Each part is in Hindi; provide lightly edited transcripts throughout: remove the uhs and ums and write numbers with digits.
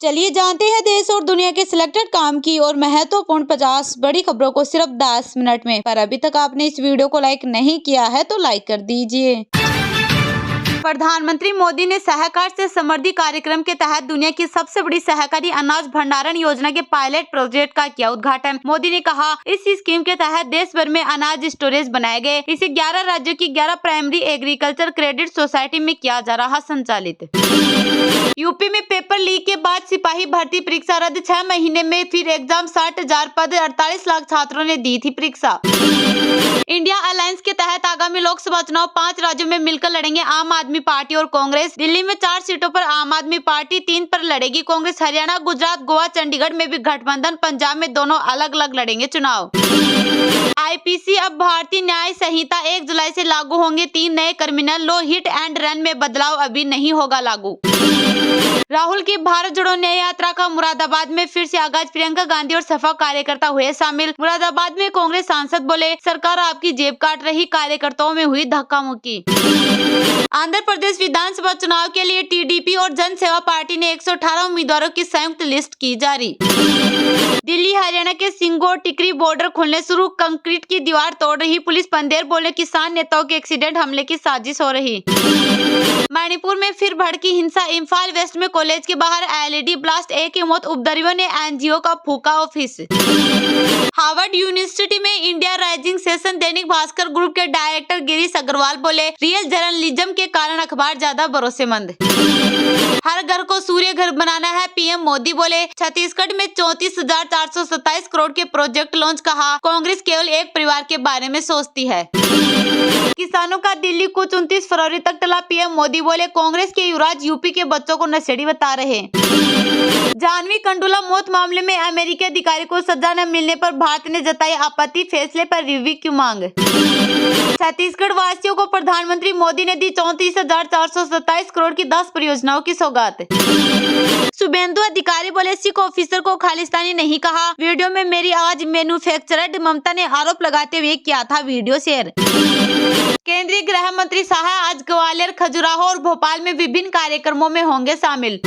चलिए जानते हैं देश और दुनिया के सिलेक्टेड काम की और महत्वपूर्ण 50 बड़ी खबरों को सिर्फ 10 मिनट में। पर अभी तक आपने इस वीडियो को लाइक नहीं किया है तो लाइक कर दीजिए। प्रधानमंत्री मोदी ने सहकार से समृद्धि कार्यक्रम के तहत दुनिया की सबसे बड़ी सहकारी अनाज भंडारण योजना के पायलट प्रोजेक्ट का किया उद्घाटन। मोदी ने कहा, इस स्कीम के तहत देश भर में अनाज स्टोरेज बनाए गए। इसे 11 राज्यों की 11 प्राइमरी एग्रीकल्चर क्रेडिट सोसाइटी में किया जा रहा संचालित। यूपी में पेपर लीक के बाद सिपाही भर्ती परीक्षा रद्द, 6 महीने में फिर एग्जाम, 60,000 पद, 48 लाख छात्रों ने दी थी परीक्षा। इंडिया अलायंस के तहत आगामी लोकसभा चुनाव 5 राज्यों में मिलकर लड़ेंगे आम आदमी पार्टी और कांग्रेस। दिल्ली में 4 सीटों पर आम आदमी पार्टी, 3 पर लड़ेगी कांग्रेस। हरियाणा, गुजरात, गोवा, चंडीगढ़ में भी गठबंधन। पंजाब में दोनों अलग अलग लड़ेंगे चुनाव। आईपीसी अब भारतीय न्याय संहिता 1 जुलाई से लागू होंगे। 3 नए criminal law, hit and run में बदलाव अभी नहीं होगा लागू। राहुल की भारत जोड़ो न्याय यात्रा का मुरादाबाद में फिर से आगाज, प्रियंका गांधी और सपा कार्यकर्ता हुए शामिल। मुरादाबाद में कांग्रेस सांसद बोले, सरकार आपकी जेब काट रही, कार्यकर्ताओं में हुई धक्का मुक्की। आंध्र प्रदेश विधानसभा चुनाव के लिए टीडीपी और जन सेवा पार्टी ने 118 उम्मीदवारों की संयुक्त लिस्ट की जारी। दिल्ली हरियाणा के सिंगोर टिकरी बॉर्डर खुलने शुरू, कंक्रीट की दीवार तोड़ रही पुलिस। पंदेर बोले, किसान नेताओं के एक्सीडेंट हमले की साजिश हो रही। मणिपुर में फिर भड़की हिंसा, इम्फाल वेस्ट में कॉलेज के बाहर एलईडी ब्लास्ट, एक की मौत, उपद्रवियों ने एनजीओ का फूका ऑफिस। हार्वर्ड यूनिवर्सिटी में India rising session, Dainik Bhaskar group के डायरेक्टर गिरीश अग्रवाल बोले, रियल जर्नलिज्म के कारण अखबार ज्यादा भरोसेमंद। हर घर को सूर्य घर बनाना है, पीएम मोदी बोले। छत्तीसगढ़ में 34,427 करोड़ के प्रोजेक्ट लॉन्च, कहा कांग्रेस केवल एक परिवार के बारे में सोचती है। किसानों का दिल्ली कूच 29 फरवरी तक टला, पीएम मोदी बोले, कांग्रेस के युवराज यूपी के बच्चों को नशेड़ी बता रहे। जानवी कंडुला मौत मामले में अमेरिकी अधिकारी को सजा न मिलने पर भारत ने जताई आपत्ति, फैसले पर रिव्यू की मांग। छत्तीसगढ़ वासियों को प्रधानमंत्री मोदी ने दी 34,427 करोड़ की 10 परियोजनाओं की सौगात। शुभेंदु अधिकारी बोले, सिख ऑफिसर को खालिस्तानी नहीं कहा, वीडियो में मेरी आवाज मैन्युफैक्चरर्ड। ममता ने आरोप लगाते हुए किया था वीडियो शेयर। केंद्रीय गृह मंत्री शाह आज ग्वालियर, खजुराहो और भोपाल में विभिन्न कार्यक्रमों में होंगे शामिल।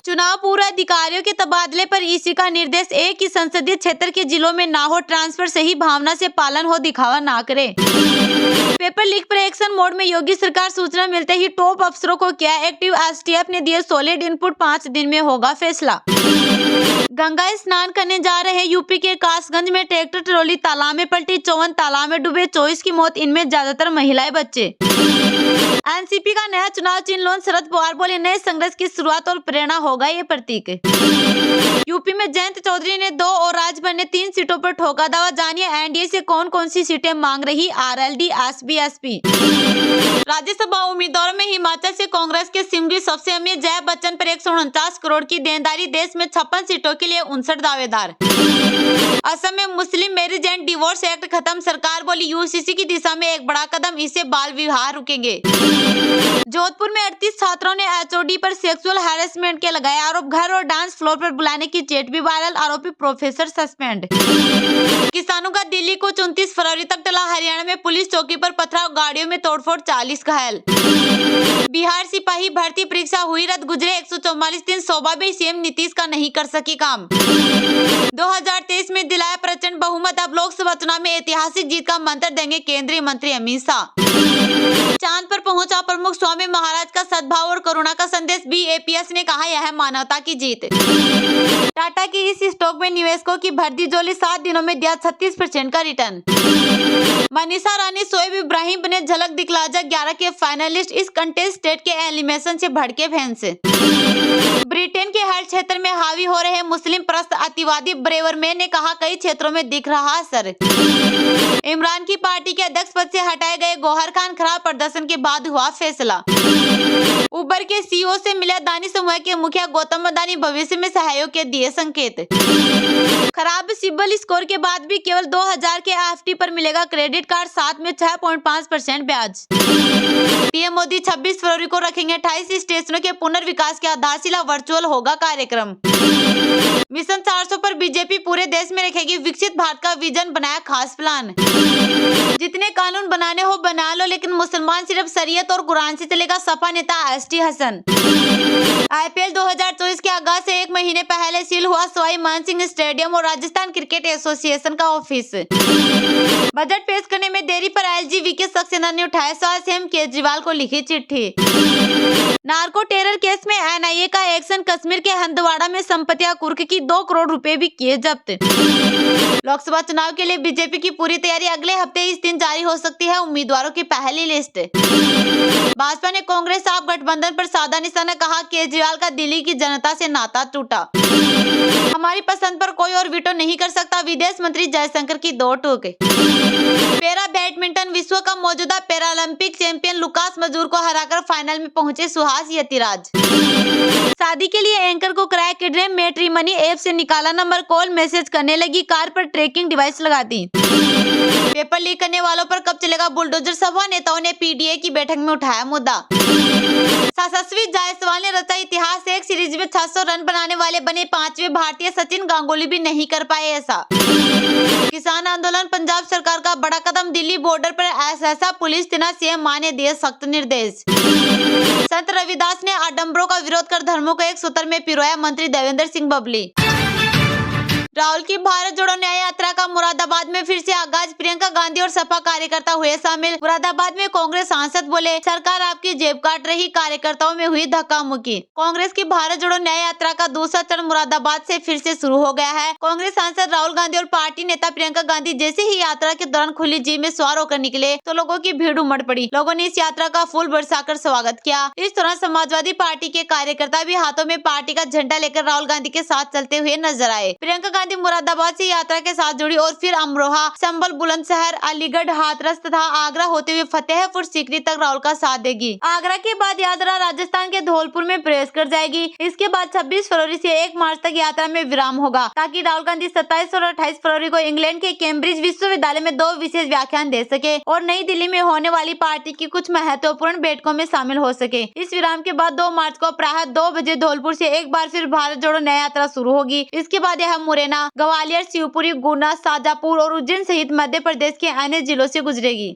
चुनाव पूर्व अधिकारियों के तबादले पर ईसी का निर्देश, एक ही संसदीय क्षेत्र के जिलों में ना हो ट्रांसफर, सही भावना से पालन हो, दिखावा ना करे। पेपर लीक पर एक्शन मोड में योगी सरकार, सूचना मिलते ही टॉप अफसरों को किया एक्टिव। एसटीएफ ने दिए सॉलिड इनपुट, 5 दिन में होगा फैसला। गंगा स्नान करने जा रहे यूपी के कासगंज में ट्रैक्टर ट्रॉली तालाब में पलटी, 54 तालाब में डूबे, 24 की मौत, इनमें ज्यादातर महिलाएं बच्चे। एनसीपी का नया चुनाव चिन्ह लॉन्च, शरद पवार बोले, नए संघर्ष की शुरुआत और प्रेरणा होगा ये प्रतीक। यूपी में जयंत चौधरी ने 2 और राजभर ने 3 सीटों पर ठोका दावा, जानिए एनडीए से कौन कौन सी सीटें मांग रही आरएलडी, एसपी, एसपी। राज्यसभा उम्मीदवारों में हिमाचल से कांग्रेस के सिमरी सबसे अमीर, जया बच्चन पर 149 करोड़ की देनदारी, देश में 56 सीटों के लिए 59 दावेदार। असम में मुस्लिम मैरिज एंड डिवोर्स एक्ट खत्म, सरकार बोली यूसीसी की दिशा में एक बड़ा कदम, इससे बाल विवाह रुकेंगे। जोधपुर में 38 छात्रों ने एचओडी पर सेक्सुअल हैरेसमेंट के लगाए आरोप, घर और डांस फ्लोर पर बुलाने की चैट भी वायरल, आरोपी प्रोफेसर सस्पेंड। किसानों का दिल्ली को 29 फरवरी तक टला, हरियाणा में पुलिस चौकी पर पथराव, गाड़ियों में तोड़फोड़, 40 घायल। बिहार सिपाही भर्ती परीक्षा हुई रद्द, गुजरे 144 दिन, शोभा भी सीएम नीतीश का नहीं कर सकी काम। 2023 में दिलाया प्रचंड बहुमत, अब लोकसभा चुनाव में ऐतिहासिक जीत का मंत्र देंगे केंद्रीय मंत्री अमित शाह। चांद पर पहुंचा प्रमुख, स्वामी महाराज का सद्भाव और करुणा का संदेश, बीएपीएस ने कहा यह मानवता की जीत। टाटा की इस स्टॉक में निवेशकों की भर्ती जोली, 7 दिनों में दिया 36% का रिटर्न। मनीषा रानी, शोएब इब्राहिम बने झलक दिखला जा 11 के फाइनलिस्ट, इस कंटेस्टेंट के एलिमिनेशन से भड़के फैंस। ब्रिटेन के हर क्षेत्र में हावी हो रहे मुस्लिम परस्त अतिवादी, ब्रेवरमैन ने कहा कई क्षेत्रों में दिख रहा असर। इमरान की पार्टी के अध्यक्ष पद से हटाए गए गौहर खान, खराब प्रदर्शन के बाद हुआ फैसला। उबर के सीईओ से मिला अदानी समूह के मुखिया गौतम अदानी, भविष्य में सहयोग के दिए संकेत। खराब सिबिल स्कोर के बाद भी केवल 2000 के एफडी पर मिलेगा क्रेडिट कार्ड, साथ में 6.5% ब्याज। पीएम मोदी 26 फरवरी को रखेंगे 28 स्टेशनों के पुनर्विकास की आधारशिला, वर्चुअल होगा कार्यक्रम। मिशन 400 पर बीजेपी पूरे देश में रखेगी विकसित भारत का विजन, बनाया खास प्लान। जितने कानून बनाने हो बना लो, लेकिन मुसलमान सिर्फ शरीयत और कुरान से चलेगा, सपा नेता एसटी हसन। आईपीएल 2024 के आगाज से एक महीने पहले सील हुआ सवाई मानसिंह स्टेडियम और राजस्थान क्रिकेट एसोसिएशन का ऑफिस। बजट पेश करने में देरी पर एलजीबीके सक्सेना ने उठाया सवाल, सीएम केजरीवाल को लिखी चिट्ठी। नार्को टेरर केस में एनआईए का एक्शन, कश्मीर के हंदवाड़ा में संपत्तियां कुर्क की 2 करोड़ रुपए भी किए जब्त। लोकसभा चुनाव के लिए बीजेपी की पूरी तैयारी, अगले हफ्ते इस दिन जारी हो सकती है उम्मीदवारों की पहली लिस्ट। भाजपा ने कांग्रेस आप गठबंधन पर साधा निशाना, कहा केजरीवाल का दिल्ली की जनता से नाता टूटा। हमारी पसंद पर कोई और वीटो नहीं कर सकता, विदेश मंत्री जयशंकर की 2 टूक। पैरा बैडमिंटन विश्व का मौजूदा पैरालंपिक चैंपियन लुकास मजूर को हराकर फाइनल में पहुंचे सुहास यतिराज। शादी के लिए एंकर को कराया किडनैप, मैट्रिमनी ऐप से निकाला नंबर, कॉल मैसेज करने लगी, कार पर ट्रैकिंग डिवाइस लगा दी। पेपर लीक करने वालों पर कब चलेगा बुलडोजर, सभा नेताओं ने पीडीए की बैठक में उठाया मुद्दा। यशस्वी जायसवाल ने रचा इतिहास, एक सीरीज में 600 रन बनाने वाले बने 5वें भारतीय, सचिन गांगुली भी नहीं कर पाए ऐसा। किसान आंदोलन, पंजाब सरकार का बड़ा कदम, दिल्ली बॉर्डर पर एसएसएफ पुलिस तैनात, सीएम मां ने दिए सख्त निर्देश। संत रविदास ने आडंबरों का विरोध कर धर्मों को एक सूत्र में पिरोया, मंत्री देवेंद्र सिंह बबली। राहुल की भारत जोड़ो न्याय यात्रा का मुरादाबाद में फिर से आगाज, प्रियंका गांधी और सपा कार्यकर्ता हुए शामिल। मुरादाबाद में कांग्रेस सांसद बोले, सरकार आपकी जेब काट रही, कार्यकर्ताओं में हुई धक्का मुक्की। कांग्रेस की भारत जोड़ो न्याय यात्रा का दूसरा चरण मुरादाबाद से फिर से शुरू हो गया है। कांग्रेस सांसद राहुल गांधी और पार्टी नेता प्रियंका गांधी जैसे ही यात्रा के दौरान खुली जीप में सवार होकर निकले तो लोगों की भीड़ उमड़ पड़ी। लोगों ने इस यात्रा का फूल बरसाकर स्वागत किया। इस दौरान समाजवादी पार्टी के कार्यकर्ता भी हाथों में पार्टी का झंडा लेकर राहुल गांधी के साथ चलते हुए नजर आए। प्रियंका गांधी मुरादाबाद से यात्रा के साथ जुड़ी और फिर अमरोहा, संभल, बुलंदशहर, अलीगढ़, हाथरस तथा आगरा होते हुए फतेहपुर सीकरी तक राहुल का साथ देगी। आगरा के बाद यात्रा राजस्थान के धौलपुर में प्रवेश कर जाएगी। इसके बाद 26 फरवरी से 1 मार्च तक यात्रा में विराम होगा, ताकि राहुल गांधी 27 और 28 फरवरी को इंग्लैंड के कैम्ब्रिज विश्वविद्यालय में 2 विशेष व्याख्यान दे सके और नई दिल्ली में होने वाली पार्टी की कुछ महत्वपूर्ण बैठकों में शामिल हो सके। इस विराम के बाद 2 मार्च को प्रातः 2 बजे धौलपुर से एक बार फिर भारत जोड़ो न्याय यात्रा शुरू होगी। इसके बाद यह मुरैना, ग्वालियर, शिवपुरी, गुना, शाजापुर और उज्जैन सहित मध्य प्रदेश के अन्य जिलों से गुजरेगी।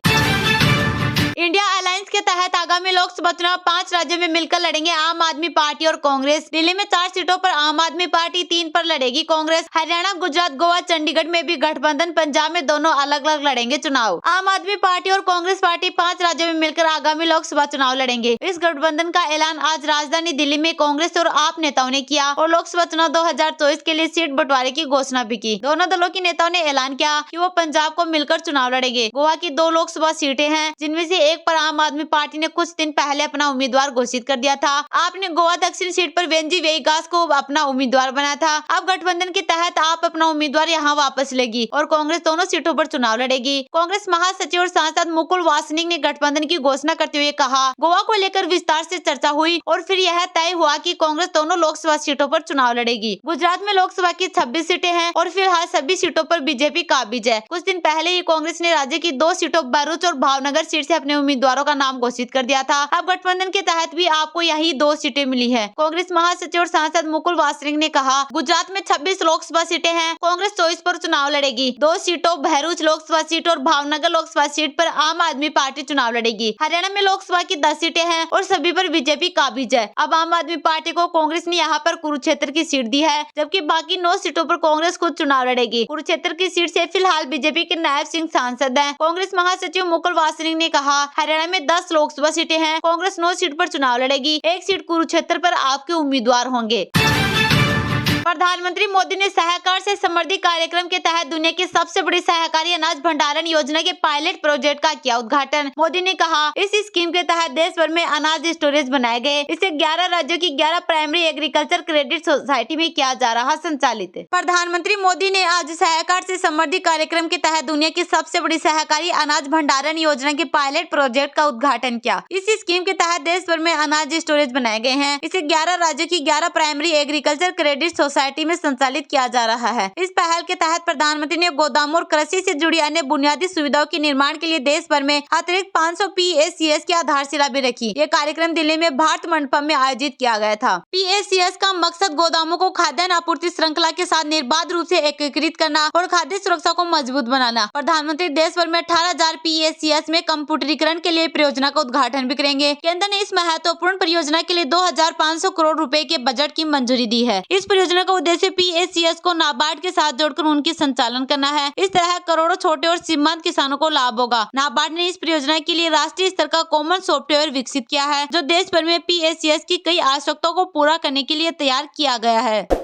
इंडिया अलायंस के तहत आगामी लोकसभा चुनाव 5 राज्यों में मिलकर लड़ेंगे आम आदमी पार्टी और कांग्रेस। दिल्ली में 4 सीटों पर आम आदमी पार्टी, 3 पर लड़ेगी कांग्रेस। हरियाणा, गुजरात, गोवा, चंडीगढ़ में भी गठबंधन, पंजाब में दोनों अलग अलग लड़ेंगे चुनाव। आम आदमी पार्टी और कांग्रेस पार्टी 5 राज्यों में मिलकर आगामी लोकसभा चुनाव लड़ेंगे। इस गठबंधन का ऐलान आज राजधानी दिल्ली में कांग्रेस और आप नेताओं ने किया और लोकसभा चुनाव 2024 के लिए सीट बंटवारे की घोषणा भी की। दोनों दलों के नेताओं ने ऐलान किया कि वो पंजाब को मिलकर चुनाव लड़ेंगे। गोवा की 2 लोकसभा सीटें हैं, जिनमें से एक पर आम आदमी पार्टी ने कुछ दिन पहले अपना उम्मीदवार घोषित कर दिया था। आपने गोवा दक्षिण सीट पर वेंजी वेगास को अपना उम्मीदवार बनाया था। अब गठबंधन के तहत आप अपना उम्मीदवार यहां वापस लेगी और कांग्रेस दोनों सीटों पर चुनाव लड़ेगी। कांग्रेस महासचिव और सांसद मुकुल वासनिक ने गठबंधन की घोषणा करते हुए कहा, गोवा को लेकर विस्तार से चर्चा हुई और फिर यह तय हुआ कि कांग्रेस दोनों लोकसभा सीटों पर चुनाव लड़ेगी। गुजरात में लोकसभा की 26 सीटें हैं और फिलहाल सभी सीटों पर बीजेपी काबिज है। कुछ दिन पहले ही कांग्रेस ने राज्य की 2 सीटों भरूच और भावनगर सीट से अपने उम्मीदवारों का नाम घोषित कर दिया था। अब गठबंधन के तहत भी आपको यही 2 सीटें मिली है। कांग्रेस महासचिव और सांसद मुकुल वासनिक ने कहा, गुजरात में 26 लोकसभा सीटें हैं, कांग्रेस 24 पर चुनाव लड़ेगी। 2 सीटों भरूच लोकसभा सीट और भावनगर लोकसभा सीट पर आम आदमी पार्टी चुनाव लड़ेगी। हरियाणा में लोकसभा की 10 सीटें हैं और सभी पर बीजेपी काबिज है। अब आम आदमी पार्टी को कांग्रेस ने यहाँ पर कुरुक्षेत्र की सीट दी है, जबकि बाकी 9 सीटों पर कांग्रेस खुद चुनाव लड़ेगी। कुरुक्षेत्र की सीट से फिलहाल बीजेपी के नायब सिंह सांसद हैं। कांग्रेस महासचिव मुकुल वासनिक ने कहा, हरियाणा में 10 लोकसभा सीटें हैं, कांग्रेस 9 सीट पर चुनाव लड़ेगी। 1 सीट कुरुक्षेत्र पर आपके उम्मीदवार होंगे। प्रधानमंत्री मोदी ने सहकार से समृद्धि कार्यक्रम के तहत दुनिया की सबसे बड़ी सहकारी अनाज भंडारण योजना के पायलट प्रोजेक्ट का किया उद्घाटन। मोदी ने कहा, इस स्कीम के तहत देश भर में अनाज स्टोरेज बनाए गए। इसे 11 राज्यों की 11 प्राइमरी एग्रीकल्चर क्रेडिट सोसाइटी में किया जा रहा संचालित। प्रधानमंत्री मोदी ने आज सहकार से समृद्धि कार्यक्रम के तहत दुनिया की सबसे बड़ी सहकारी अनाज भंडारण योजना के पायलट प्रोजेक्ट का उद्घाटन किया। इस स्कीम के तहत देश भर में अनाज स्टोरेज बनाए गए हैं। इसे 11 राज्यों की 11 प्राइमरी एग्रीकल्चर क्रेडिट सोसाइटी में संचालित किया जा रहा है। इस पहल के तहत प्रधानमंत्री ने गोदामों और कृषि से जुड़ी अन्य बुनियादी सुविधाओं के निर्माण के लिए देश भर में अतिरिक्त 500 PACS की आधारशिला भी रखी। ये कार्यक्रम दिल्ली में भारत मंडपम में आयोजित किया गया था। PACS का मकसद गोदामों को खाद्यान्न आपूर्ति श्रृंखला के साथ निर्बाध रूप से एकीकृत करना और खाद्य सुरक्षा को मजबूत बनाना। प्रधानमंत्री देश भर में 18,000 PACS में कंप्यूटरीकरण के लिए परियोजना का उद्घाटन भी करेंगे। केंद्र ने इस महत्वपूर्ण परियोजना के लिए 2,500 करोड़ रुपए के बजट की मंजूरी दी है। इस परियोजना का उद्देश्य PACS को नाबार्ड के साथ जोड़कर उनकी संचालन करना है। इस तरह करोड़ों छोटे और सीमांत किसानों को लाभ होगा। नाबार्ड ने इस परियोजना के लिए राष्ट्रीय स्तर का कॉमन सॉफ्टवेयर विकसित किया है, जो देश भर में PACS की कई आवश्यकताओं को पूरा करने के लिए तैयार किया गया है।